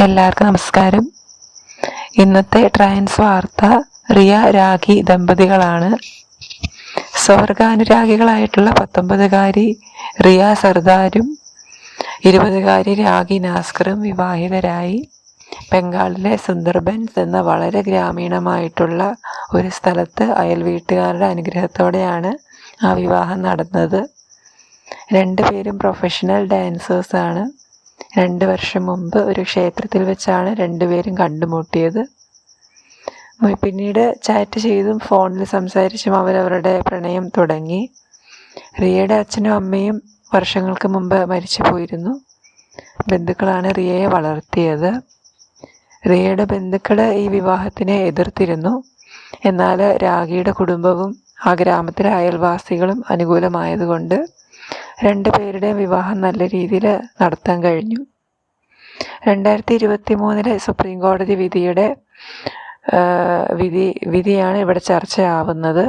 എല്ലാവർക്കും നമസ്കാരം. ഇന്നത്തെ ട്രാൻസ് വാർത്ത റിയ രാഖി ദമ്പതികളാണ്. സ്വർഗാനുരാഗികളായിട്ടുള്ള 19-കാരി റിയ സർദാരും 20-കാരി രാഖി നാസ്കറും വിവാഹിതരായി. ബംഗാളിലെ സുന്ദർബൻസ് എന്ന വളരെ ഗ്രാമീണമായിട്ടുള്ള ഒരു സ്ഥലത്ത് അയൽ വീട്ടുകാരുടെ അനുഗ്രഹത്തോടെയാണ് ആ വിവാഹം നടന്നത്. രണ്ടുപേരും പ്രൊഫഷണൽ ഡാൻസേഴ്സാണ്. 2 വർഷം മുമ്പ് ഒരു ക്ഷേത്രത്തിൽ വെച്ചാണ് രണ്ടുപേരും കണ്ടുമുട്ടിയത്. പിന്നീട് ചാറ്റ് ചെയ്തും ഫോണിൽ സംസാരിച്ചും അവരവരുടെ പ്രണയം തുടങ്ങി. റിയയുടെ അച്ഛനും അമ്മയും വർഷങ്ങൾക്ക് മുമ്പ് മരിച്ചു പോയിരുന്നു. ബന്ധുക്കളാണ് റിയയെ വളർത്തിയത്. റിയയുടെ ബന്ധുക്കൾ ഈ വിവാഹത്തിനെ എതിർത്തിരുന്നു. എന്നാൽ രാഖിയുടെ കുടുംബവും ആ ഗ്രാമത്തിലെ അയൽവാസികളും അനുകൂലമായതുകൊണ്ട് രണ്ടുപേരുടെയും വിവാഹം നല്ല രീതിയിൽ നടത്താൻ കഴിഞ്ഞു. 2023 സുപ്രീം കോടതി വിധിയാണ് ഇവിടെ ചർച്ചയാവുന്നത്.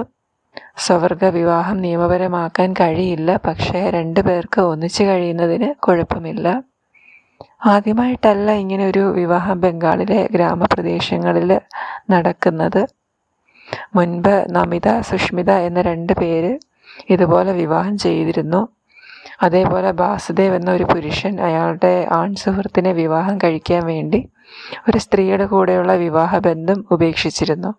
സ്വവർഗ വിവാഹം നിയമപരമാക്കാൻ കഴിയില്ല, പക്ഷേ 2 പേർക്ക് ഒന്നിച്ചു കഴിയുന്നതിന് കുഴപ്പമില്ല. ആദ്യമായിട്ടല്ല ഇങ്ങനെ ഒരു വിവാഹം ബംഗാളിലെ ഗ്രാമപ്രദേശങ്ങളിൽ നടക്കുന്നത്. മുൻപ് നമിത, സുഷ്മിത എന്ന 2 പേര് ഇതുപോലെ വിവാഹം ചെയ്തിരുന്നു. അതേപോലെ വാസുദേവ് എന്ന ഒരു പുരുഷൻ അയാളുടെ ആൺ സുഹൃത്തിനെ വിവാഹം കഴിക്കാൻ വേണ്ടി ഒരു സ്ത്രീയുടെ കൂടെയുള്ള വിവാഹബന്ധം ഉപേക്ഷിച്ചിരുന്നു.